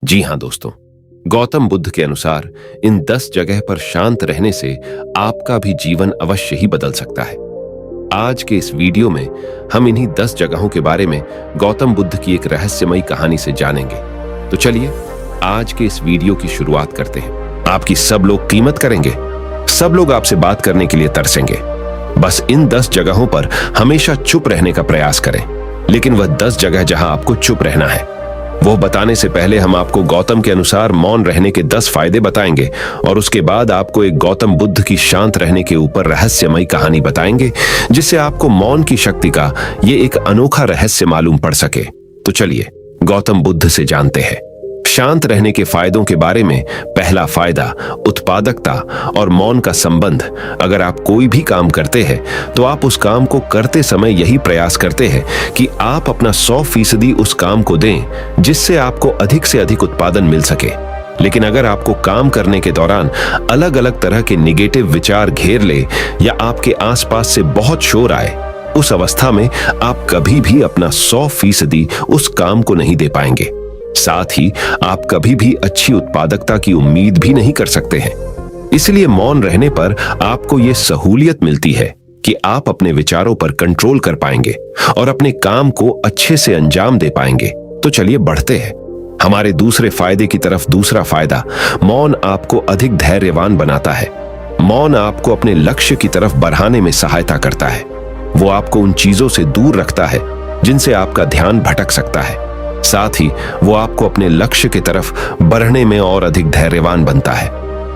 जी हाँ दोस्तों, गौतम बुद्ध के अनुसार इन 10 जगह पर शांत रहने से आपका भी जीवन अवश्य ही बदल सकता है। आज के इस वीडियो में हम इन्हीं 10 जगहों के बारे में गौतम बुद्ध की एक रहस्यमयी कहानी से जानेंगे। तो चलिए आज के इस वीडियो की शुरुआत करते हैं। आपकी सब लोग कीमत करेंगे, सब लोग आपसे बात करने के लिए तरसेंगे। बस इन 10 जगहों पर हमेशा चुप रहने का प्रयास करें, लेकिन वह 10 जगह जहां आपको चुप रहना है वो बताने से पहले हम आपको गौतम के अनुसार मौन रहने के 10 फायदे बताएंगे और उसके बाद आपको एक गौतम बुद्ध की शांत रहने के ऊपर रहस्यमयी कहानी बताएंगे, जिससे आपको मौन की शक्ति का ये एक अनोखा रहस्य मालूम पड़ सके। तो चलिए गौतम बुद्ध से जानते हैं शांत रहने के फायदों के बारे में। पहला फायदा, उत्पादकता और मौन का संबंध। अगर आप कोई भी काम करते हैं तो आप उस काम को करते समय यही प्रयास करते हैं कि आप अपना 100% उस काम को दें, जिससे आपको अधिक से अधिक उत्पादन मिल सके। लेकिन अगर आपको काम करने के दौरान अलग अलग तरह के निगेटिव विचार घेर ले या आपके आसपास से बहुत शोर आए, उस अवस्था में आप कभी भी अपना 100% उस काम को नहीं दे पाएंगे। साथ ही आप कभी भी अच्छी उत्पादकता की उम्मीद भी नहीं कर सकते हैं। इसलिए मौन रहने पर आपको यह सहूलियत मिलती है कि आप अपने विचारों पर कंट्रोल कर पाएंगे और अपने काम को अच्छे से अंजाम दे पाएंगे। तो चलिए बढ़ते हैं हमारे दूसरे फायदे की तरफ। दूसरा फायदा, मौन आपको अधिक धैर्यवान बनाता है। मौन आपको अपने लक्ष्य की तरफ बढ़ाने में सहायता करता है। वो आपको उन चीजों से दूर रखता है जिनसे आपका ध्यान भटक सकता है। साथ ही वो आपको अपने लक्ष्य की तरफ बढ़ने में और अधिक धैर्यवान बनता है।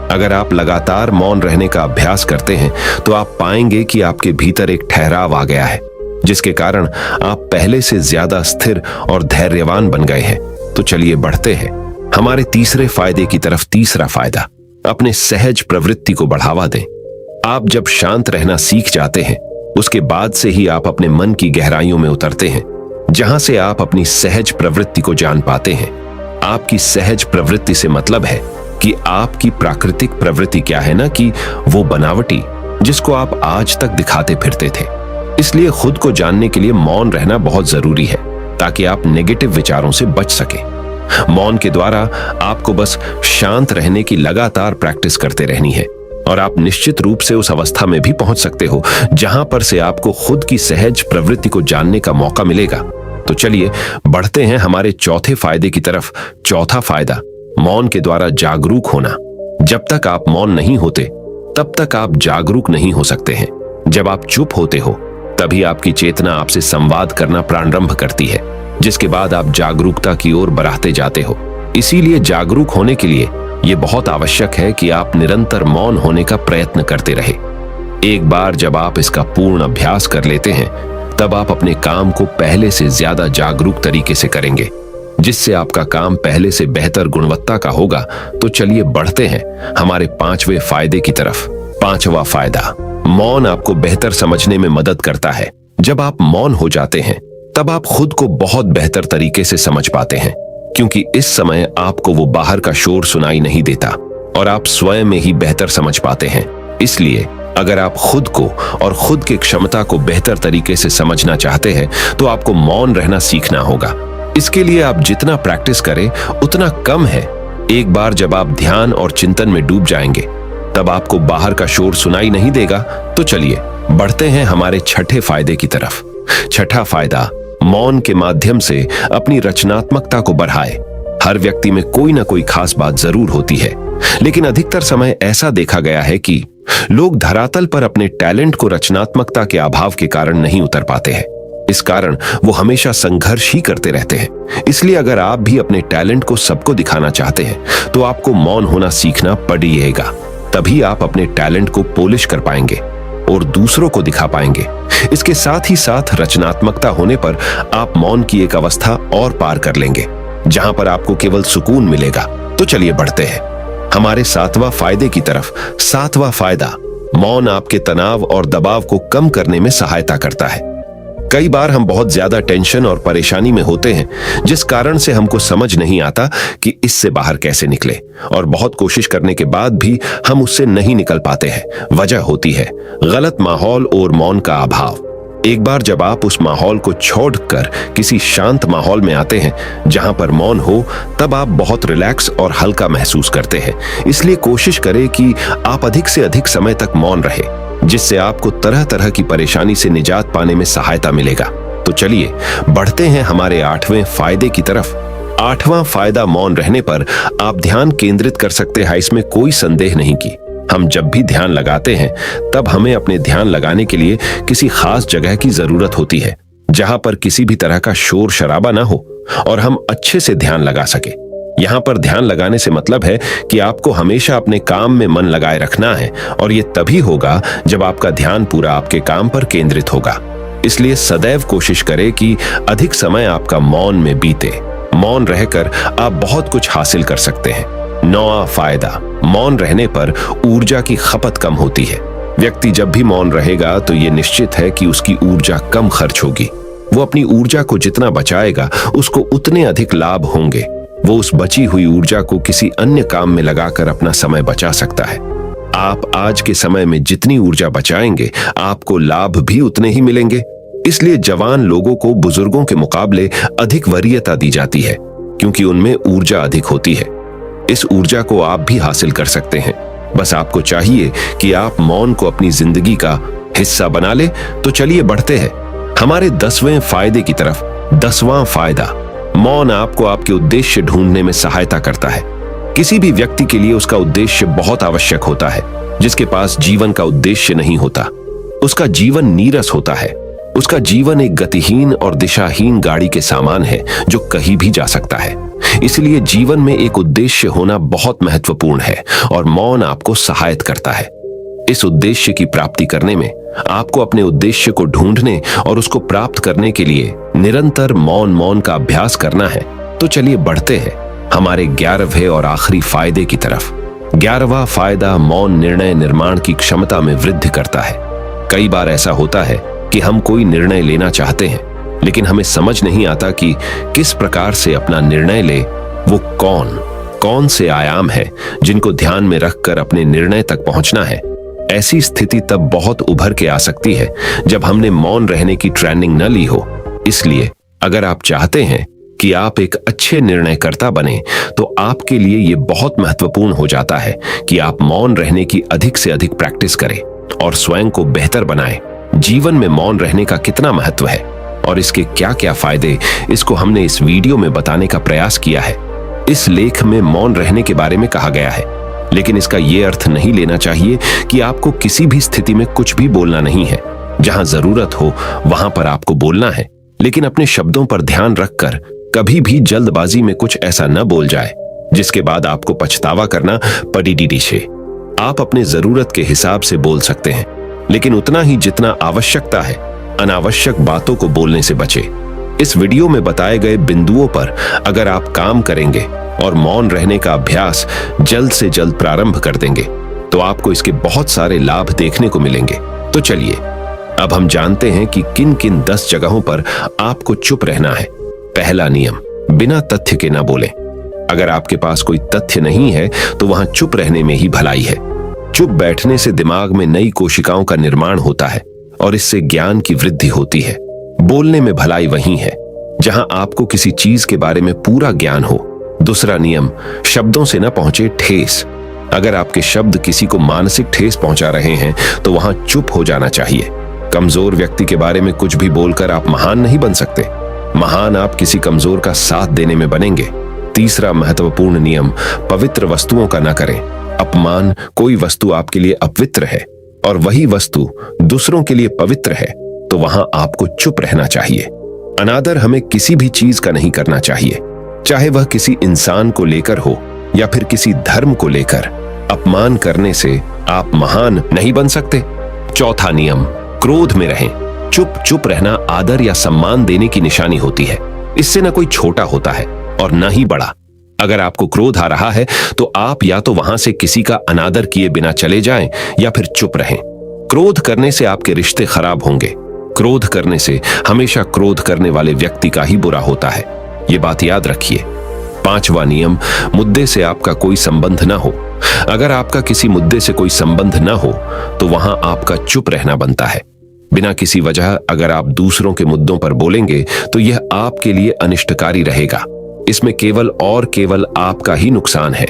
अगर आप लगातार मौन रहने का अभ्यास करते हैं तो आप पाएंगे कि आपके भीतर एक ठहराव आ गया है, जिसके कारण आप पहले से ज्यादा स्थिर और धैर्यवान बन गए हैं। तो चलिए बढ़ते हैं हमारे तीसरे फायदे की तरफ। तीसरा फायदा, अपने सहज प्रवृत्ति को बढ़ावा दें। आप जब शांत रहना सीख जाते हैं, उसके बाद से ही आप अपने मन की गहराइयों में उतरते हैं, जहां से आप अपनी सहज प्रवृत्ति को जान पाते हैं। आपकी सहज प्रवृत्ति से मतलब है कि आपकी प्राकृतिक प्रवृत्ति क्या है ना, कि वो बनावटी जिसको आप आज तक दिखाते फिरते थे। इसलिए खुद को जानने के लिए मौन रहना बहुत जरूरी है, ताकि आप नेगेटिव विचारों से बच सके। मौन के द्वारा आपको बस शांत रहने की लगातार प्रैक्टिस करते रहनी है और आप निश्चित रूप से उस अवस्था में भी पहुंच सकते हो जहां पर से आपको खुद की सहज प्रवृत्ति को जानने का मौका मिलेगा। तो चलिए बढ़ते हैं हमारे चौथे फायदे की तरफ। चौथा फायदा, मौन के द्वारा जागरूक होना। जब तक आप मौन नहीं होते तब तक आप जागरूक नहीं हो सकते हैं। जब आप चुप होते हो तभी आपकी चेतना आपसे संवाद करना प्रारंभ करती है, जिसके बाद आप जागरूकता की ओर बढ़ते जाते हो। इसीलिए जागरूक होने के लिए यह बहुत आवश्यक है कि आप निरंतर मौन होने का प्रयत्न करते रहे। एक बार जब आप इसका पूर्ण अभ्यास कर लेते हैं, तब आप अपने काम को पहले से ज्यादा जागरूक तरीके से करेंगे, जिससे आपका काम पहले से बेहतर गुणवत्ता का होगा। तो चलिए बढ़ते हैं हमारे 5वें फायदे की तरफ। 5वां फायदा, मौन आपको बेहतर समझने में मदद करता है। जब आप मौन हो जाते हैं तब आप खुद को बहुत बेहतर तरीके से समझ पाते हैं, क्योंकि इस समय आपको वो बाहर का शोर सुनाई नहीं देता और आप स्वयं में ही बेहतर समझ पाते हैं। इसलिए अगर आप खुद को और खुद की क्षमता को बेहतर तरीके से समझना चाहते हैं तो आपको मौन रहना सीखना होगा। इसके लिए आप जितना प्रैक्टिस करें उतना कम है। एक बार जब आप ध्यान और चिंतन में डूब जाएंगे तब आपको बाहर का शोर सुनाई नहीं देगा। तो चलिए बढ़ते हैं हमारे छठे फायदे की तरफ। छठा फायदा, मौन के माध्यम से अपनी रचनात्मकता को बढ़ाए। हर व्यक्ति में कोई ना कोई खास बात जरूर होती है, लेकिन अधिकतर समय ऐसा देखा गया है कि लोग धरातल पर अपने टैलेंट को रचनात्मकता के अभाव के कारण नहीं उतर पाते हैं। इस कारण वो हमेशा संघर्ष ही करते रहते हैं। इसलिए अगर आप भी अपने टैलेंट को सबको दिखाना चाहते हैं तो आपको मौन होना सीखना पड़ेगा। तभी आप अपने टैलेंट को पॉलिश कर पाएंगे और दूसरों को दिखा पाएंगे। इसके साथ ही साथ रचनात्मकता होने पर आप मौन की एक अवस्था और पार कर लेंगे, जहां पर आपको केवल सुकून मिलेगा। तो चलिए बढ़ते हैं हमारे 7वां फायदे की तरफ। 7वां फायदा, मौन आपके तनाव और दबाव को कम करने में सहायता करता है। कई बार हम बहुत ज्यादा टेंशन और परेशानी में होते हैं, जिस कारण से हमको समझ नहीं आता कि इससे बाहर कैसे निकले, और बहुत कोशिश करने के बाद भी हम उससे नहीं निकल पाते हैं। वजह होती है गलत माहौल और मौन का अभाव। एक बार जब आप उस माहौल को छोड़कर किसी शांत माहौल में आते हैं जहां पर मौन हो, तब आप बहुत रिलैक्स और हल्का महसूस करते हैं। इसलिए कोशिश करें कि आप अधिक से अधिक समय तक मौन रहे, जिससे आपको तरह तरह की परेशानी से निजात पाने में सहायता मिलेगा। तो चलिए बढ़ते हैं हमारे 8वें फायदे की तरफ। 8वां फायदा मौन रहने पर आप ध्यान केंद्रित कर सकते हैं, इसमें कोई संदेह नहीं कि हम जब भी ध्यान लगाते हैं तब हमें अपने ध्यान लगाने के लिए किसी खास जगह की जरूरत होती है जहां पर किसी भी तरह का शोर शराबा ना हो और हम अच्छे से ध्यान लगा सके। यहां पर ध्यान लगाने से मतलब है कि आपको हमेशा अपने काम में मन लगाए रखना है, और ये तभी होगा जब आपका ध्यान पूरा आपके काम पर केंद्रित होगा। इसलिए सदैव कोशिश करें कि अधिक समय आपका मौन में बीते। मौन रहकर आप बहुत कुछ हासिल कर सकते हैं। 9वां फायदा, मौन रहने पर ऊर्जा की खपत कम होती है। व्यक्ति जब भी मौन रहेगा तो ये निश्चित है कि उसकी ऊर्जा कम खर्च होगी। वो अपनी ऊर्जा को जितना बचाएगा उसको उतने अधिक लाभ होंगे। वो उस बची हुई ऊर्जा को किसी अन्य काम में लगाकर अपना समय बचा सकता है। आप आज के समय में जितनी ऊर्जा बचाएंगे आपको लाभ भी उतने ही मिलेंगे। इसलिए जवान लोगों को बुजुर्गों के मुकाबले अधिक वरीयता दी जाती है, क्योंकि उनमें ऊर्जा अधिक होती है। इस ऊर्जा को आप भी हासिल कर सकते हैं। बस आपको चाहिए कि आप मौन को अपनी जिंदगी का हिस्सा बना ले। तो चलिए बढ़ते हैं हमारे 10वें फायदे की तरफ। 10वां फायदा, मौन आपको आपके उद्देश्य ढूंढने में सहायता करता है। किसी भी व्यक्ति के लिए उसका उद्देश्य बहुत आवश्यक होता है। जिसके पास जीवन का उद्देश्य नहीं होता, उसका जीवन नीरस होता है। उसका जीवन एक गतिहीन और दिशाहीन गाड़ी के समान है जो कहीं भी जा सकता है। इसलिए जीवन में एक उद्देश्य होना बहुत महत्वपूर्ण है और मौन आपको सहायता करता है। इस उद्देश्य की प्राप्ति करने में आपको अपने उद्देश्य को ढूंढने और उसको प्राप्त करने के लिए निरंतर मौन का अभ्यास करना है। तो चलिए बढ़ते हैं हमारे 11वें और आखिरी फायदे की तरफ। 11वां फायदा, मौन निर्णय निर्माण की क्षमता में वृद्धि करता है। कई बार ऐसा होता है कि हम कोई निर्णय लेना चाहते हैं, लेकिन हमें समझ नहीं आता कि किस प्रकार से अपना निर्णय ले। वो कौन से आयाम है जिनको ध्यान में रखकर अपने निर्णय तक पहुंचना है। ऐसी स्थिति तब बहुत उभर के आ सकती है जब हमने मौन रहने की ट्रेनिंग न ली हो। इसलिए अगर आप चाहते हैं कि आप एक अच्छे निर्णयकर्ता बने, तो आपके लिए यह बहुत महत्वपूर्ण हो जाता है कि आप मौन रहने की अधिक से अधिक प्रैक्टिस करें और स्वयं को बेहतर बनाएं। जीवन में मौन रहने का कितना महत्व है और इसके क्या क्या फायदे, इसको हमने इस वीडियो में बताने का प्रयास किया है। इस लेख में मौन रहने के बारे में कहा गया है, लेकिन इसका यह अर्थ नहीं लेना चाहिए कि आपको किसी भी स्थिति में कुछ भी बोलना नहीं है। जहां जरूरत हो वहां पर आपको बोलना है, लेकिन अपने शब्दों पर ध्यान रखकर कभी भी जल्दबाजी में कुछ ऐसा न बोल जाए जिसके बाद आपको पछतावा करना पड़े। आप अपने जरूरत के हिसाब से बोल सकते हैं, लेकिन उतना ही जितना आवश्यकता है। अनावश्यक बातों को बोलने से बचे। इस वीडियो में बताए गए बिंदुओं पर अगर आप काम करेंगे और मौन रहने का अभ्यास जल्द से जल्द प्रारंभ कर देंगे, तो आपको इसके बहुत सारे लाभ देखने को मिलेंगे। तो चलिए अब हम जानते हैं कि किन किन 10 जगहों पर आपको चुप रहना है। पहला नियम, बिना तथ्य के ना बोलें। अगर आपके पास कोई तथ्य नहीं है तो वहां चुप रहने में ही भलाई है। चुप बैठने से दिमाग में नई कोशिकाओं का निर्माण होता है और इससे ज्ञान की वृद्धि होती है। बोलने में भलाई वही है जहां आपको किसी चीज के बारे में पूरा ज्ञान हो। दूसरा नियम, शब्दों से न पहुंचे ठेस। अगर आपके शब्द किसी को मानसिक ठेस पहुंचा रहे हैं तो वहां चुप हो जाना चाहिए। कमजोर व्यक्ति के बारे में कुछ भी बोलकर आप महान नहीं बन सकते। महान आप किसी कमजोर का साथ देने में बनेंगे। तीसरा महत्वपूर्ण नियम, पवित्र वस्तुओं का न करें। अपमान, कोई वस्तु आपके लिए अपवित्र है और वही वस्तु दूसरों के लिए पवित्र है, तो वहां आपको चुप रहना चाहिए। अनादर हमें किसी भी चीज का नहीं करना चाहिए, चाहे वह किसी इंसान को लेकर हो या फिर किसी धर्म को लेकर। अपमान करने से आप महान नहीं बन सकते। चौथा नियम, क्रोध में रहें। चुप रहना आदर या सम्मान देने की निशानी होती है। इससे न कोई छोटा होता है और न ही बड़ा। अगर आपको क्रोध आ रहा है तो आप या तो वहां से किसी का अनादर किए बिना चले जाएं या फिर चुप रहें। क्रोध करने से आपके रिश्ते खराब होंगे। क्रोध करने से हमेशा क्रोध करने वाले व्यक्ति का ही बुरा होता है, ये बात याद रखिए। पांचवा नियम, मुद्दे से आपका कोई संबंध ना हो। अगर आपका किसी मुद्दे से कोई संबंध ना हो तो वहां आपका चुप रहना बनता है। बिना किसी वजह अगर आप दूसरों के मुद्दों पर बोलेंगे तो यह आपके लिए अनिष्टकारी रहेगा। इसमें केवल और केवल आपका ही नुकसान है।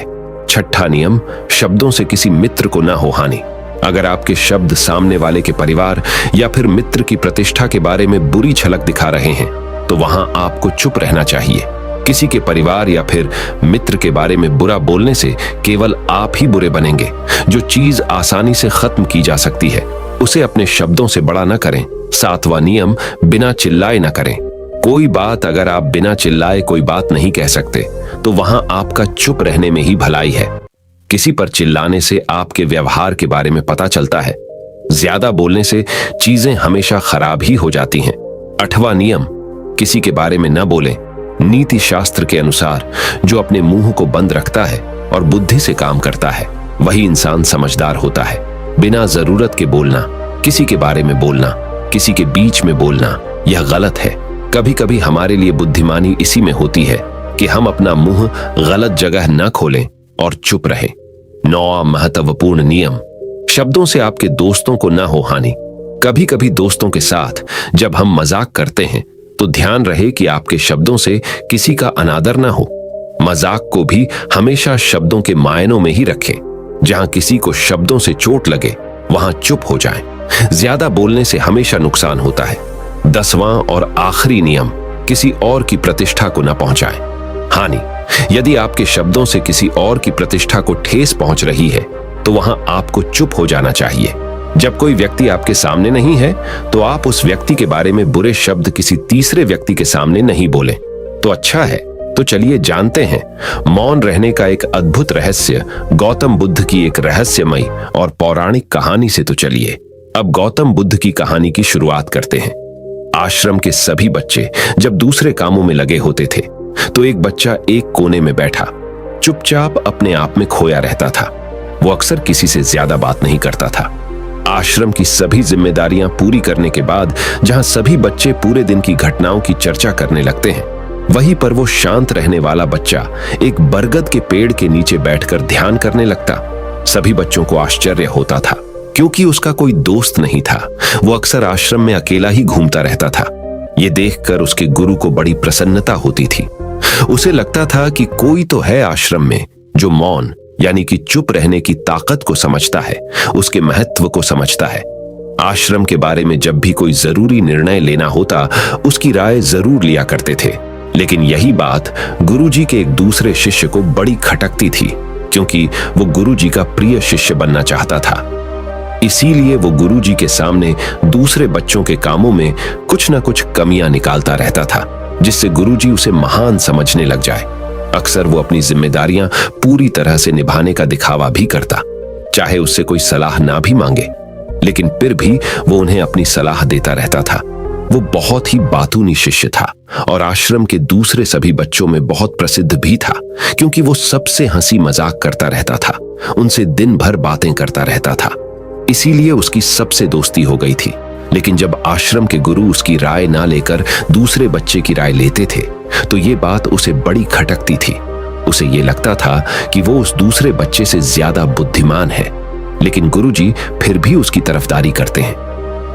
छठा नियम, शब्दों से किसी मित्र को ना हो हानि। अगर आपके शब्द सामने वाले के परिवार या फिर मित्र की प्रतिष्ठा के बारे में बुरी झलक दिखा रहे हैं तो वहां आपको चुप रहना चाहिए। किसी के परिवार या फिर मित्र के बारे में बुरा बोलने से केवल आप ही बुरे बनेंगे। जो चीज आसानी से खत्म की जा सकती है उसे अपने शब्दों से बड़ा न करें। सातवां नियम, बिना चिल्लाए न करें। कोई बात अगर आप बिना चिल्लाए कोई बात नहीं कह सकते तो वहां आपका चुप रहने में ही भलाई है। किसी पर चिल्लाने से आपके व्यवहार के बारे में पता चलता है। ज्यादा बोलने से चीजें हमेशा खराब ही हो जाती हैं। आठवां नियम, किसी के बारे में न बोलें। नीति शास्त्र के अनुसार जो अपने मुंह को बंद रखता है और बुद्धि से काम करता है वही इंसान समझदार होता है। बिना जरूरत के बोलना, किसी के बारे में बोलना, किसी के बीच में बोलना, यह गलत है। कभी कभी हमारे लिए बुद्धिमानी इसी में होती है कि हम अपना मुंह गलत जगह न खोलें और चुप रहें। 9वां महत्वपूर्ण नियम, शब्दों से आपके दोस्तों को न हो हानि। कभी कभी दोस्तों के साथ जब हम मजाक करते हैं तो ध्यान रहे कि आपके शब्दों से किसी का अनादर न हो। मजाक को भी हमेशा शब्दों के मायनों में ही रखें। जहां किसी को शब्दों से चोट लगे वहां चुप हो जाएं। ज्यादा बोलने से हमेशा नुकसान होता है। 10वां और आखिरी नियम, किसी और की प्रतिष्ठा को न पहुंचाएं। हानि, यदि आपके शब्दों से किसी और की प्रतिष्ठा को ठेस पहुंच रही है तो वहां आपको चुप हो जाना चाहिए। जब कोई व्यक्ति आपके सामने नहीं है तो आप उस व्यक्ति के बारे में बुरे शब्द किसी तीसरे व्यक्ति के सामने नहीं बोलें तो अच्छा है। तो चलिए जानते हैं मौन रहने का एक अद्भुत रहस्य गौतम बुद्ध की एक रहस्यमयी और पौराणिक कहानी से। तो चलिए अब गौतम बुद्ध की कहानी की शुरुआत करते हैं। आश्रम के सभी बच्चे जब दूसरे कामों में लगे होते थे तो एक बच्चा एक कोने में बैठा चुपचाप अपने आप में खोया रहता था। वो अक्सर किसी से ज्यादा बात नहीं करता था। आश्रम की सभी जिम्मेदारियां पूरी करने के बाद जहां सभी बच्चे पूरे दिन की घटनाओं की चर्चा करने लगते हैं वहीं पर वो शांत रहने वाला बच्चा एक बरगद के पेड़ के नीचे बैठकर ध्यान करने लगता। सभी बच्चों को आश्चर्य होता था क्योंकि उसका कोई दोस्त नहीं था। वो अक्सर आश्रम में अकेला ही घूमता रहता था। ये देखकर उसके गुरु को बड़ी प्रसन्नता होती थी। उसे लगता था कि कोई तो है आश्रम में जो मौन यानी कि चुप रहने की ताकत को समझता है, उसके महत्व को समझता है। आश्रम के बारे में जब भी कोई जरूरी निर्णय लेना होता उसकी राय जरूर लिया करते थे। लेकिन यही बात गुरुजी के एक दूसरे शिष्य को बड़ी खटकती थी क्योंकि वो गुरुजी का प्रिय शिष्य बनना चाहता था। इसीलिए वो गुरुजी के सामने दूसरे बच्चों के कामों में कुछ ना कुछ कमियां निकालता रहता था जिससे गुरुजी उसे महान समझने लग जाए। अक्सर वो अपनी जिम्मेदारियां पूरी तरह से निभाने का दिखावा भी करता, चाहे उससे कोई सलाह ना भी मांगे, लेकिन फिर भी वो उन्हें अपनी सलाह देता रहता था। वो बहुत ही बातूनी शिष्य था और आश्रम के दूसरे सभी बच्चों में बहुत प्रसिद्ध भी था क्योंकि वो सबसे हंसी मजाक करता रहता था, उनसे दिन भर बातें करता रहता था। इसीलिए उसकी सबसे दोस्ती हो गई थी। लेकिन जब आश्रम के गुरु उसकी राय ना लेकर दूसरे बच्चे की राय लेते थे तो ये बात उसे बड़ी खटकती थी। उसे ये लगता था कि वो उस दूसरे बच्चे से ज्यादा बुद्धिमान है, लेकिन गुरुजी फिर भी उसकी तरफदारी करते हैं।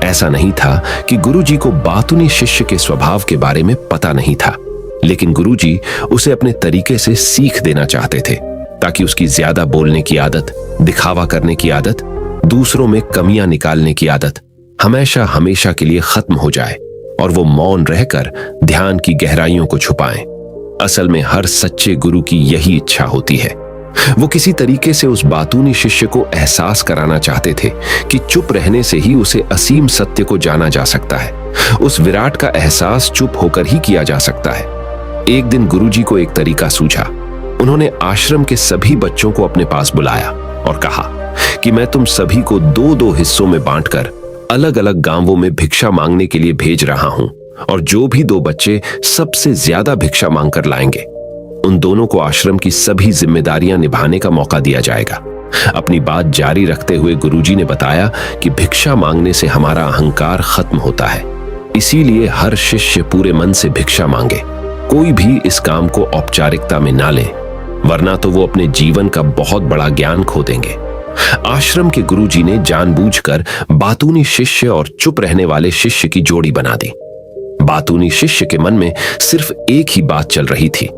ऐसा नहीं था कि गुरुजी को बातूनी शिष्य के स्वभाव के बारे में पता नहीं था, लेकिन गुरुजी उसे अपने तरीके से सीख देना चाहते थे ताकि उसकी ज्यादा बोलने की आदत, दिखावा करने की आदत, दूसरों में कमियां निकालने की आदत हमेशा हमेशा के लिए खत्म हो जाए और वो मौन रहकर ध्यान की गहराइयों को छुपाएं। असल में हर सच्चे गुरु की यही इच्छा होती है। वो किसी तरीके से उस बातूनी शिष्य को एहसास कराना चाहते थे कि चुप रहने से ही उसे असीम सत्य को जाना जा सकता है। उस विराट का एहसास चुप होकर ही किया जा सकता है। एक दिन गुरुजी को एक तरीका सूझा। उन्होंने आश्रम के सभी बच्चों को अपने पास बुलाया और कहा कि मैं तुम सभी को दो दो हिस्सों में बांटकर अलग अलग गांवों में भिक्षा मांगने के लिए भेज रहा हूं और जो भी दो बच्चे सबसे ज्यादा भिक्षा मांगकर लाएंगे उन दोनों को आश्रम की सभी जिम्मेदारियां निभाने का मौका दिया जाएगा। अपनी बात जारी रखते हुए गुरुजी ने बताया कि भिक्षा मांगने से हमारा अहंकार खत्म होता है, इसीलिए हर शिष्य पूरे मन से भिक्षा मांगे। कोई भी इस काम को औपचारिकता में ना ले, वरना तो वो अपने जीवन का बहुत बड़ा ज्ञान खो देंगे। आश्रम के गुरुजी ने जानबूझकर बातूनी शिष्य और चुप रहने वाले शिष्य की जोड़ी बना दी। बातूनी शिष्य के मन में सिर्फ एक ही बात चल रही थी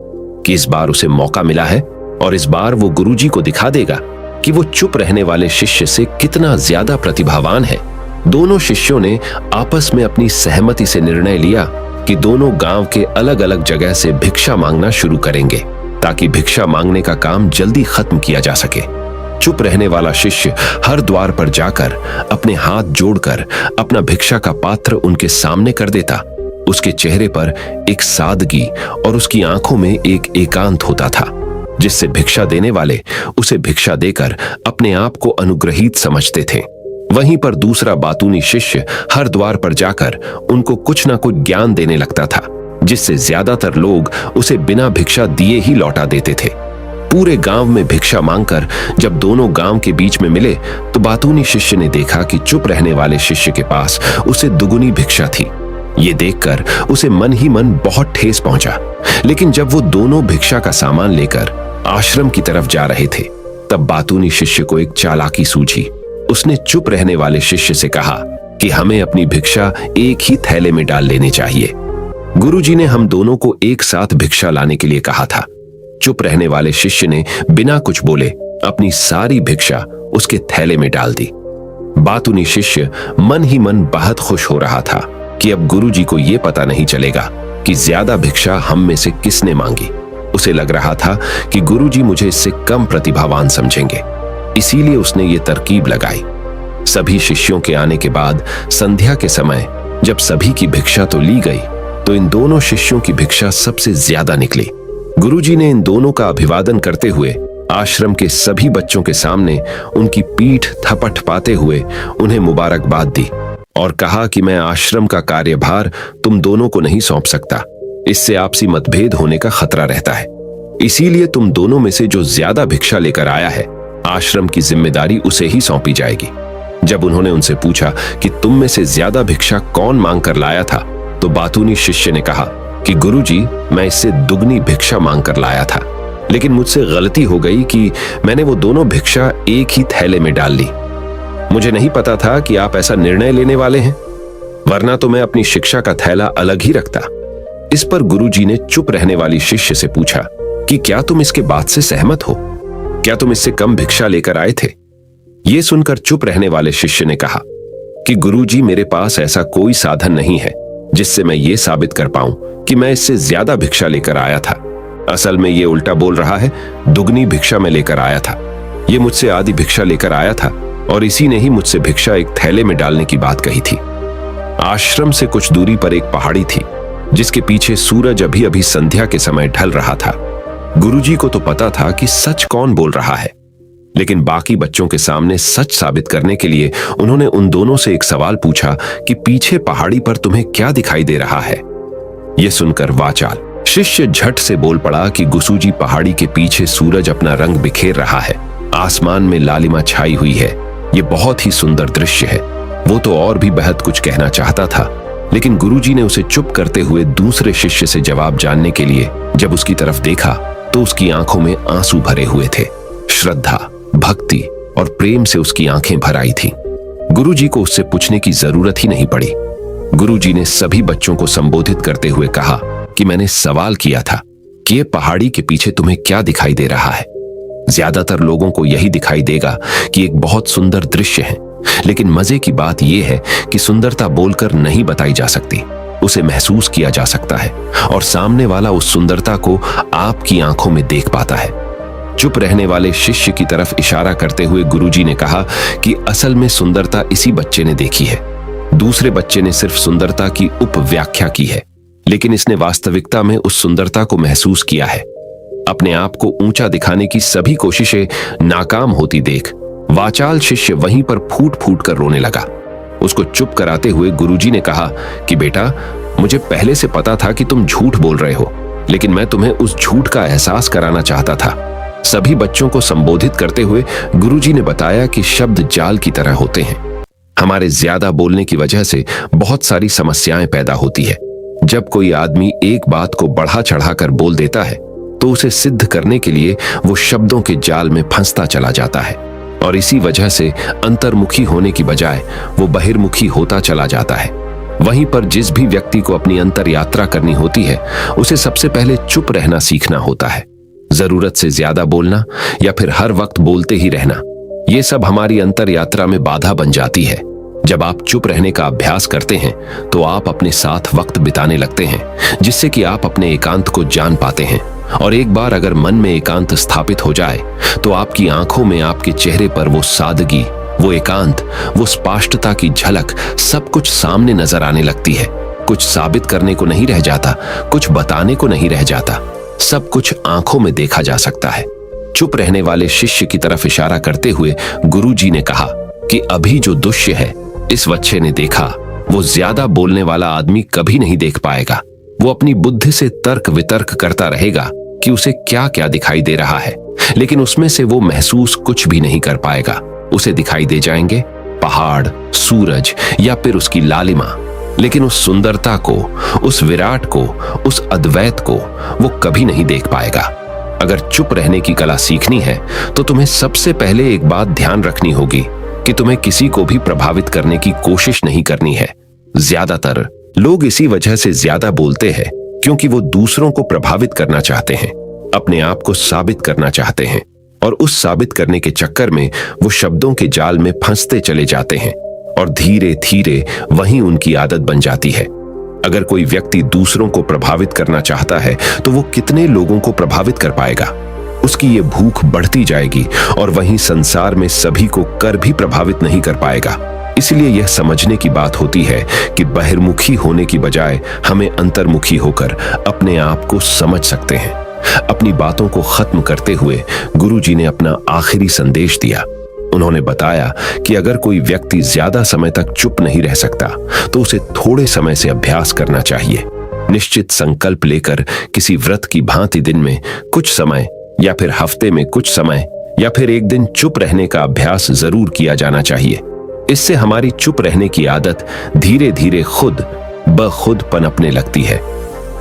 कि इस बार उसे मौका मिला है और इस बार वो गुरुजी को दिखा देगा कि वो चुप रहने वाले शिष्य से कितना ज्यादा प्रतिभावान है। दोनों शिष्यों ने आपस में अपनी सहमति से निर्णय लिया कि दोनों गांव के अलग अलग जगह से भिक्षा मांगना शुरू करेंगे ताकि भिक्षा मांगने का काम जल्दी खत्म किया जा सके। चुप रहने वाला शिष्य हर द्वार पर जाकर अपने हाथ जोड़कर अपना भिक्षा का पात्र उनके सामने कर देता। उसके चेहरे पर एक सादगी और उसकी आंखों में एक एकांत होता था, जिससे भिक्षा देने वाले उसे भिक्षा देकर अपने आप को अनुग्रहित समझते थे। वहीं पर दूसरा बातूनी शिष्य हर द्वार पर जाकर उनको कुछ ना कुछ ज्ञान देने लगता था, जिससे ज्यादातर लोग उसे बिना भिक्षा दिए ही लौटा देते थे। पूरे गांव में भिक्षा मांगकर जब दोनों गांव के बीच में मिले तो बातूनी शिष्य ने देखा कि चुप रहने वाले शिष्य के पास उसे दुगुनी भिक्षा थी। ये देखकर उसे मन ही मन बहुत ठेस पहुंचा। लेकिन जब वो दोनों भिक्षा का सामान लेकर आश्रम की तरफ जा रहे थे तब बातूनी शिष्य को एक चालाकी सूझी। उसने चुप रहने वाले शिष्य से कहा कि हमें अपनी भिक्षा एक ही थैले में डाल लेनी चाहिए। गुरुजी ने हम दोनों को एक साथ भिक्षा लाने के लिए कहा था। चुप रहने वाले शिष्य ने बिना कुछ बोले अपनी सारी भिक्षा उसके थैले में डाल दी। बातूनी शिष्य मन ही मन बहुत खुश हो रहा था कि अब गुरुजी को यह पता नहीं चलेगा कि ज्यादा भिक्षा हम में से किसने मांगी। उसे लग रहा था कि गुरुजी मुझे इससे कम प्रतिभावान समझेंगे, इसीलिए उसने ये तरकीब लगाई। सभी शिष्यों के आने के बाद संध्या के समय जब सभी की भिक्षा तो ली गई तो इन दोनों शिष्यों की भिक्षा सबसे ज्यादा निकली। गुरुजी ने इन दोनों का अभिवादन करते हुए आश्रम के सभी बच्चों के सामने उनकी पीठ थपथ पाते हुए उन्हें मुबारकबाद दी और कहा कि मैं आश्रम का कार्यभार तुम दोनों को नहीं सौंप सकता, इससे आपसी मतभेद होने का खतरा रहता है। इसीलिए तुम दोनों में से जो ज्यादा भिक्षा लेकर आया है आश्रम की जिम्मेदारी उसे ही सौंपी जाएगी। जब उन्होंने उनसे पूछा कि तुम में से ज्यादा भिक्षा कौन मांग कर लाया था तो बातूनी शिष्य ने कहा कि गुरुजी मैं इससे दुगनी भिक्षा मांग कर लाया था, लेकिन मुझसे गलती हो गई कि मैंने वो दोनों भिक्षा एक ही थैले में डाल ली। मुझे नहीं पता था कि आप ऐसा निर्णय लेने वाले हैं, वरना तो मैं अपनी शिक्षा का थैला अलग ही रखता। इस पर गुरुजी ने चुप रहने वाली शिष्य से पूछा कि क्या तुम इसके बात से सहमत हो? क्या तुम इससे कम भिक्षा लेकर आए थे? ये सुनकर चुप रहने वाले शिष्य ने कहा कि गुरुजी मेरे पास ऐसा कोई साधन नहीं है जिससे मैं ये साबित कर पाऊं कि मैं इससे ज्यादा भिक्षा लेकर आया था। असल में ये उल्टा बोल रहा है, दुगनी भिक्षा में लेकर आया था। ये मुझसे आधी भिक्षा लेकर आया था और इसी ने ही मुझसे भिक्षा एक थैले में डालने की बात कही थी। आश्रम से कुछ दूरी पर एक पहाड़ी थी जिसके पीछे सूरज अभी अभी संध्या के समय ढल रहा था। गुरुजी को तो पता था कि सच कौन बोल रहा है, लेकिन बाकी बच्चों के सामने सच साबित करने के लिए उन्होंने उन दोनों से एक सवाल पूछा कि पीछे पहाड़ी पर तुम्हें क्या दिखाई दे रहा है? यह सुनकर वाचाल शिष्य झट से बोल पड़ा कि गुरुजी पहाड़ी के पीछे सूरज अपना रंग बिखेर रहा है, आसमान में लालिमा छाई हुई है, ये बहुत ही सुंदर दृश्य है। वो तो और भी बेहद कुछ कहना चाहता था, लेकिन गुरुजी ने उसे चुप करते हुए दूसरे शिष्य से जवाब जानने के लिए जब उसकी तरफ देखा तो उसकी आंखों में आंसू भरे हुए थे। श्रद्धा, भक्ति और प्रेम से उसकी आंखें भर आई थीं। गुरुजी को उससे पूछने की जरूरत ही नहीं पड़ी। गुरुजी ने सभी बच्चों को संबोधित करते हुए कहा कि मैंने सवाल किया था कि ये पहाड़ी के पीछे तुम्हें क्या दिखाई दे रहा है? ज्यादातर लोगों को यही दिखाई देगा कि एक बहुत सुंदर दृश्य है, लेकिन मजे की बात यह है कि सुंदरता बोलकर नहीं बताई जा सकती, उसे महसूस किया जा सकता है और सामने वाला उस सुंदरता को आपकी आंखों में देख पाता है। चुप रहने वाले शिष्य की तरफ इशारा करते हुए गुरुजी ने कहा कि असल में सुंदरता इसी बच्चे ने देखी है। दूसरे बच्चे ने सिर्फ सुंदरता की उपव्याख्या की है, लेकिन इसने वास्तविकता में उस सुंदरता को महसूस किया है। अपने आप को ऊंचा दिखाने की सभी कोशिशें नाकाम होती देख वाचाल शिष्य वहीं पर फूट फूट कर रोने लगा। उसको चुप कराते हुए गुरुजी ने कहा कि बेटा, मुझे पहले से पता था कि तुम झूठ बोल रहे हो, लेकिन मैं तुम्हें उस झूठ का एहसास कराना चाहता था। सभी बच्चों को संबोधित करते हुए गुरुजी ने बताया कि शब्द जाल की तरह होते हैं। हमारे ज्यादा बोलने की वजह से बहुत सारी समस्याएं पैदा होती है। जब कोई आदमी एक बात को बढ़ा चढ़ाकर बोल देता है तो उसे सिद्ध करने के लिए वो शब्दों के जाल में फंसता चला जाता है। और इसी वजह से अंतर्मुखी होने की बजाय वो बहिर्मुखी होता चला जाता है। वहीं पर जिस भी व्यक्ति को अपनी अंतर यात्रा करनी होती है, उसे सबसे पहले चुप रहना सीखना होता है। जरूरत से ज्यादा बोलना या फिर हर वक्त बोलते ही रहना, ये सब हमारी अंतर यात्रा में बाधा बन जाती है। जब आप चुप रहने का अभ्यास करते हैं तो आप अपने साथ वक्त बिताने लगते हैं, जिससे कि आप अपने एकांत को जान पाते हैं। और एक बार अगर मन में एकांत स्थापित हो जाए तो आपकी आंखों में, आपके चेहरे पर वो सादगी, वो एकांत, वो स्पष्टता की झलक सब कुछ सामने नजर आने लगती है। कुछ साबित करने को नहीं रह जाता, कुछ बताने को नहीं रह जाता, सब कुछ आंखों में देखा जा सकता है। चुप रहने वाले शिष्य की तरफ इशारा करते हुए गुरुजी ने कहा कि अभी जो दृश्य है इस बच्चे ने देखा, वो ज्यादा बोलने वाला आदमी कभी नहीं देख पाएगा। वो अपनी बुद्धि से तर्क वितर्क करता रहेगा कि उसे क्या क्या दिखाई दे रहा है, लेकिन उसमें से वो महसूस कुछ भी नहीं कर पाएगा। उसे दिखाई दे जाएंगे पहाड़, सूरज या फिर उसकी लालिमा, लेकिन उस सुंदरता को, उस विराट को, उस अद्वैत को वो कभी नहीं देख पाएगा। अगर चुप रहने की कला सीखनी है तो तुम्हें सबसे पहले एक बात ध्यान रखनी होगी कि तुम्हें किसी को भी प्रभावित करने की कोशिश नहीं करनी है। ज्यादातर लोग इसी वजह से ज्यादा बोलते हैं क्योंकि वो दूसरों को प्रभावित करना चाहते हैं, अपने आप को साबित करना चाहते हैं, और उस साबित करने के चक्कर में वो शब्दों के जाल में फंसते चले जाते हैं और धीरे धीरे वही उनकी आदत बन जाती है। अगर कोई व्यक्ति दूसरों को प्रभावित करना चाहता है तो वो कितने लोगों को प्रभावित कर पाएगा? उसकी ये भूख बढ़ती जाएगी और वहीं संसार में सभी को कर भी प्रभावित नहीं कर पाएगा। इसलिए यह समझने की बात होती है कि बहिर्मुखी होने की बजाय हमें अंतर्मुखी होकर अपने आप को समझ सकते हैं। अपनी बातों को खत्म करते हुए गुरुजी ने अपना आखिरी संदेश दिया। उन्होंने बताया कि अगर कोई व्यक्ति ज्यादा समय तक चुप नहीं रह सकता तो उसे थोड़े समय से अभ्यास करना चाहिए। निश्चित संकल्प लेकर किसी व्रत की भांति दिन में कुछ समय या फिर हफ्ते में कुछ समय या फिर एक दिन चुप रहने का अभ्यास जरूर किया जाना चाहिए। इससे हमारी चुप रहने की आदत धीरे धीरे खुद ब खुद पनपने लगती है,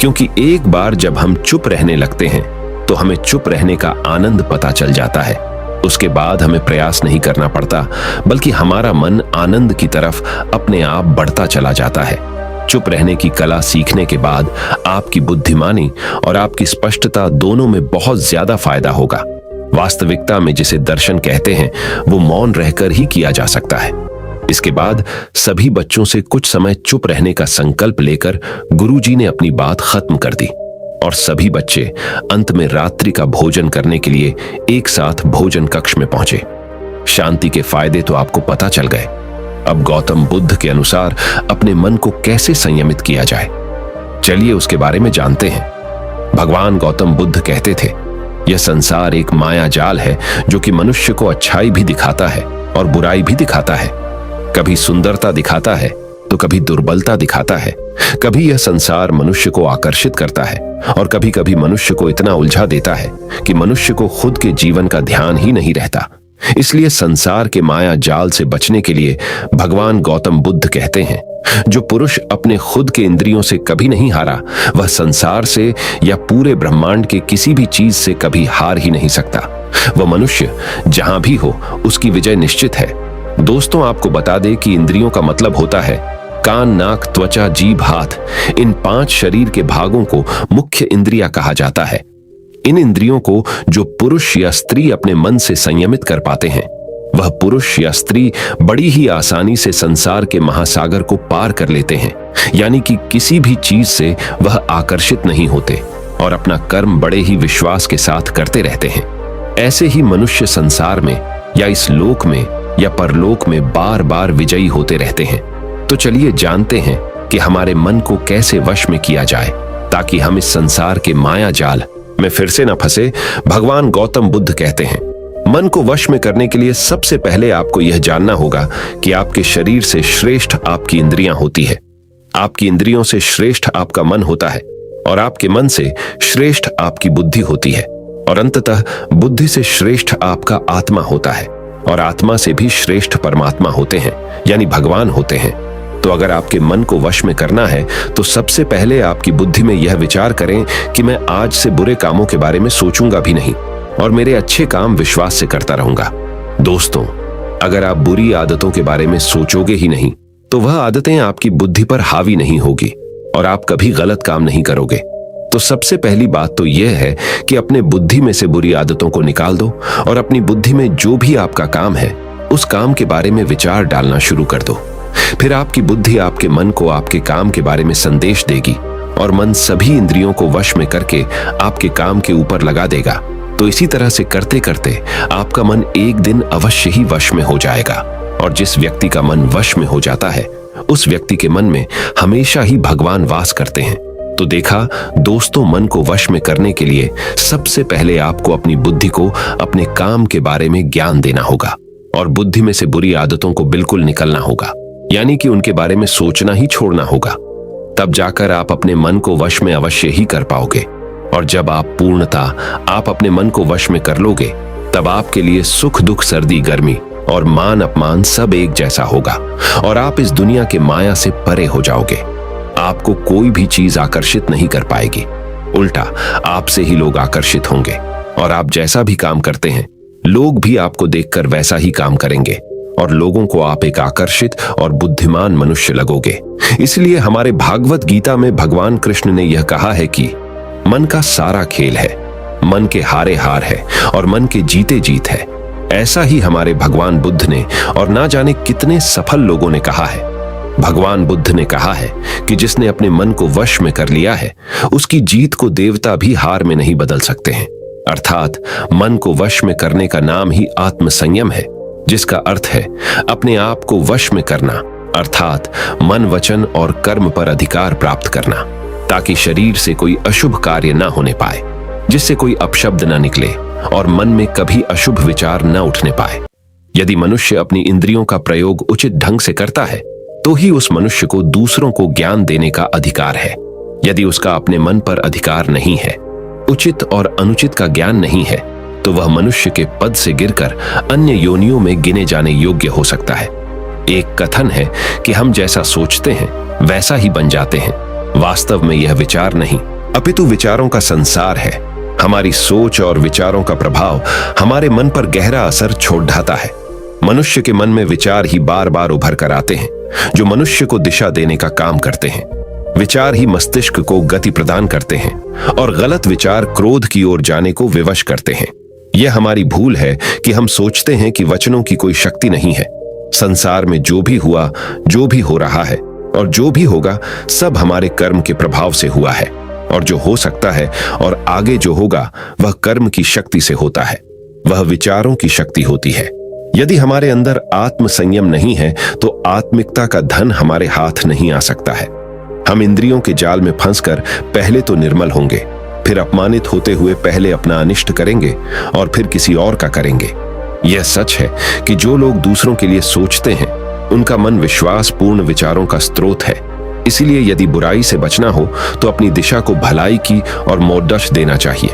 क्योंकि एक बार जब हम चुप रहने लगते हैं तो हमें चुप रहने का आनंद पता चल जाता है। उसके बाद हमें प्रयास नहीं करना पड़ता, बल्कि हमारा मन आनंद की तरफ अपने आप बढ़ता चला जाता है। चुप रहने की कला सीखने के बाद आपकी बुद्धिमानी और आपकी स्पष्टता दोनों में बहुत ज्यादा फायदा होगा। वास्तविकता में जिसे दर्शन कहते हैं वो मौन रहकर ही किया जा सकता है। इसके बाद सभी बच्चों से कुछ समय चुप रहने का संकल्प लेकर गुरुजी ने अपनी बात खत्म कर दी और सभी बच्चे अंत में रात्रि का भोजन करने के लिए एक साथ भोजन कक्ष में पहुंचे। शांति के फायदे तो आपको पता चल गए। अब गौतम बुद्ध के अनुसार अपने मन को कैसे संयमित किया जाए, चलिए उसके बारे में जानते हैं। भगवान गौतम बुद्ध कहते थे, यह संसार एक माया जाल है जो कि मनुष्य को अच्छाई भी दिखाता है और बुराई भी दिखाता है। कभी सुंदरता दिखाता है तो कभी दुर्बलता दिखाता है। कभी यह संसार मनुष्य को आकर्षित करता है और कभी कभी मनुष्य को इतना उलझा देता है कि मनुष्य को खुद के जीवन का ध्यान ही नहीं रहता। इसलिए संसार के माया जाल से बचने के लिए भगवान गौतम बुद्ध कहते हैं, जो पुरुष अपने खुद के इंद्रियों से कभी नहीं हारा, वह संसार से या पूरे ब्रह्मांड के किसी भी चीज से कभी हार ही नहीं सकता। वह मनुष्य जहां भी हो उसकी विजय निश्चित है। दोस्तों, आपको बता दें कि इंद्रियों का मतलब होता है कान, नाक, त्वचा, जीभ, हाथ। इन 5 शरीर के भागों को मुख्य इंद्रियां कहा जाता है। इन इंद्रियों को जो पुरुष या स्त्री अपने मन से संयमित कर पाते हैं, वह पुरुष या स्त्री बड़ी ही आसानी से संसार के महासागर को पार कर लेते हैं। यानी कि किसी भी चीज से वह आकर्षित नहीं होते और अपना कर्म बड़े ही विश्वास के साथ करते रहते हैं। ऐसे ही मनुष्य संसार में या इस लोक में या परलोक में बार बार विजयी होते रहते हैं। तो चलिए जानते हैं कि हमारे मन को कैसे वश में किया जाए ताकि हम इस संसार के माया जाल में फिर से न फंसे। भगवान गौतम बुद्ध कहते हैं, मन को वश में करने के लिए सबसे पहले आपको यह जानना होगा कि आपके शरीर से श्रेष्ठ आपकी इंद्रियां होती है। आपकी इंद्रियों से श्रेष्ठ आपका मन होता है और आपके मन से श्रेष्ठ आपकी बुद्धि होती है और अंततः बुद्धि से श्रेष्ठ आपका आत्मा होता है और आत्मा से भी श्रेष्ठ परमात्मा होते हैं, यानी भगवान होते हैं। तो अगर आपके मन को वश में करना है तो सबसे पहले आपकी बुद्धि में यह विचार करें कि मैं आज से बुरे कामों के बारे में सोचूंगा भी नहीं और मेरे अच्छे काम विश्वास से करता रहूंगा। दोस्तों, अगर आप बुरी आदतों के बारे में सोचोगे ही नहीं तो वह आदतें आपकी बुद्धि पर हावी नहीं होगी और आप कभी गलत काम नहीं करोगे। तो सबसे पहली बात तो यह है कि अपने बुद्धि में से बुरी आदतों को निकाल दो और अपनी बुद्धि में जो भी आपका काम है उस काम के बारे में विचार डालना शुरू कर दो। फिर आपकी बुद्धि आपके मन को आपके काम के बारे में संदेश देगी और मन सभी इंद्रियों को वश में करके आपके काम के ऊपर लगा देगा। तो इसी तरह से करते करते आपका मन एक दिन अवश्य ही वश में हो जाएगा और जिस व्यक्ति का मन वश में हो जाता है उस व्यक्ति के मन में हमेशा ही भगवान वास करते हैं। तो देखा दोस्तों, मन को वश में करने के लिए सबसे पहले आपको अपनी बुद्धि को अपने काम के बारे में ज्ञान देना होगा और बुद्धि में से बुरी आदतों को बिल्कुल निकलना होगा, यानी कि उनके बारे में सोचना ही छोड़ना होगा। तब जाकर आप अपने मन को वश में अवश्य ही कर पाओगे और जब आप पूर्णतः आप अपने मन को वश में कर लोगे तब आपके लिए सुख दुख सर्दी गर्मी और मान अपमान सब एक जैसा होगा और आप इस दुनिया के माया से परे हो जाओगे। आपको कोई भी चीज आकर्षित नहीं कर पाएगी, उल्टा आपसे ही लोग आकर्षित होंगे और आप जैसा भी काम करते हैं लोग भी आपको देखकर वैसा ही काम करेंगे और लोगों को आप एक आकर्षित और बुद्धिमान मनुष्य लगोगे। इसलिए हमारे भागवत गीता में भगवान कृष्ण ने यह कहा है कि मन का सारा खेल है, मन के हारे हार है और मन के जीते जीत है। ऐसा ही हमारे भगवान बुद्ध ने और ना जाने कितने सफल लोगों ने कहा है। भगवान बुद्ध ने कहा है कि जिसने अपने मन को वश में कर लिया है उसकी जीत को देवता भी हार में नहीं बदल सकते हैं। अर्थात मन को वश में करने का नाम ही आत्म संयम है, जिसका अर्थ है अपने आप को वश में करना, अर्थात मन वचन और कर्म पर अधिकार प्राप्त करना, ताकि शरीर से कोई अशुभ कार्य न होने पाए, जिससे कोई अपशब्द न निकले और मन में कभी अशुभ विचार न उठने पाए। यदि मनुष्य अपनी इंद्रियों का प्रयोग उचित ढंग से करता है तो ही उस मनुष्य को दूसरों को ज्ञान देने का अधिकार है। यदि उसका अपने मन पर अधिकार नहीं है, उचित और अनुचित का ज्ञान नहीं है, तो वह मनुष्य के पद से गिरकर अन्य योनियों में गिने जाने योग्य हो सकता है। एक कथन है कि हम जैसा सोचते हैं वैसा ही बन जाते हैं। वास्तव में यह विचार नहीं अपितु विचारों का संसार है। हमारी सोच और विचारों का प्रभाव हमारे मन पर गहरा असर छोड़ जाता है। मनुष्य के मन में विचार ही बार बार उभर कर आते हैं जो मनुष्य को दिशा देने का काम करते हैं। विचार ही मस्तिष्क को गति प्रदान करते हैं और गलत विचार क्रोध की ओर जाने को विवश करते हैं। यह हमारी भूल है कि हम सोचते हैं कि वचनों की कोई शक्ति नहीं है। संसार में जो भी हुआ, जो भी हो रहा है और जो भी होगा सब हमारे कर्म के प्रभाव से हुआ है और जो हो सकता है और आगे जो होगा वह कर्म की शक्ति से होता है, वह विचारों की शक्ति होती है। यदि हमारे अंदर आत्म संयम नहीं है तो आत्मिकता का धन हमारे हाथ नहीं आ सकता है। हम इंद्रियों के जाल में फंसकर पहले तो निर्मल होंगे, फिर अपमानित होते हुए पहले अपना अनिष्ट करेंगे और फिर किसी और का करेंगे। यह सच है कि जो लोग दूसरों के लिए सोचते हैं उनका मन विश्वास पूर्ण विचारों का स्रोत है। इसलिए यदि बुराई से बचना हो तो अपनी दिशा को भलाई की और मोड़दश देना चाहिए।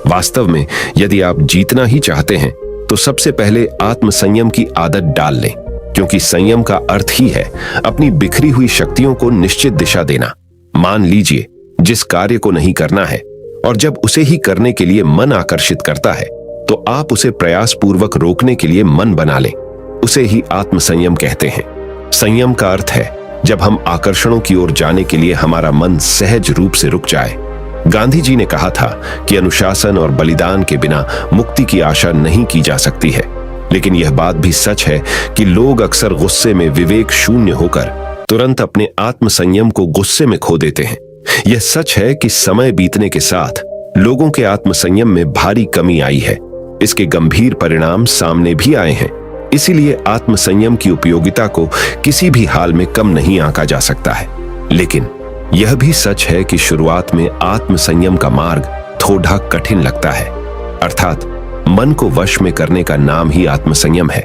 वास्तव में यदि आप जीतना ही चाहते हैं तो सबसे पहले आत्म संयम की आदत डाल लें, क्योंकि संयम का अर्थ ही है अपनी बिखरी हुई शक्तियों को निश्चित दिशा देना। मान लीजिए जिस कार्य को नहीं करना है और जब उसे ही करने के लिए मन आकर्षित करता है तो आप उसे प्रयास पूर्वक रोकने के लिए मन बना लें। उसे ही आत्म संयम कहते हैं। संयम का अर्थ है जब हम आकर्षणों की ओर जाने के लिए हमारा मन सहज रूप से रुक जाए। गांधी जी ने कहा था कि अनुशासन और बलिदान के बिना मुक्ति की आशा नहीं की जा सकती है। लेकिन यह बात भी सच है कि लोग अक्सर गुस्से में विवेक शून्य होकर तुरंत अपने आत्म संयम को गुस्से में खो देते हैं। यह सच है कि समय बीतने के साथ लोगों के आत्म संयम में भारी कमी आई है। इसके गंभीर परिणाम सामने भी आए हैं। इसीलिए आत्म संयम की उपयोगिता को किसी भी हाल में कम नहीं आंका जा सकता है। लेकिन यह भी सच है कि शुरुआत में आत्म संयम का मार्ग थोड़ा कठिन लगता है। अर्थात मन को वश में करने का नाम ही आत्म संयम है।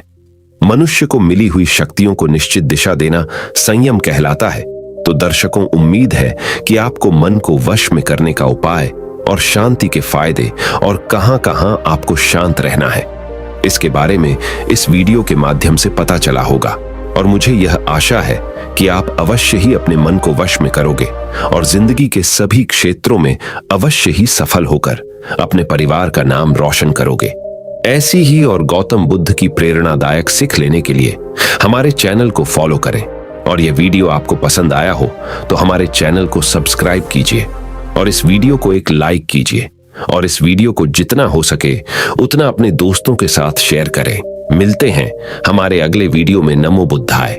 मनुष्य को मिली हुई शक्तियों को निश्चित दिशा देना संयम कहलाता है। तो दर्शकों, उम्मीद है कि आपको मन को वश में करने का उपाय और शांति के फायदे और कहां-कहां आपको शांत रहना है इसके बारे में इस वीडियो के माध्यम से पता चला होगा। और मुझे यह आशा है कि आप अवश्य ही अपने मन को वश में करोगे और जिंदगी के सभी क्षेत्रों में अवश्य ही सफल होकर अपने परिवार का नाम रोशन करोगे। ऐसी ही और गौतम बुद्ध की प्रेरणादायक सीख लेने के लिए हमारे चैनल को फॉलो करें, और यह वीडियो आपको पसंद आया हो तो हमारे चैनल को सब्सक्राइब कीजिए और इस वीडियो को एक लाइक कीजिए, और इस वीडियो को जितना हो सके उतना अपने दोस्तों के साथ शेयर करें। मिलते हैं हमारे अगले वीडियो में। नमो बुद्धाय।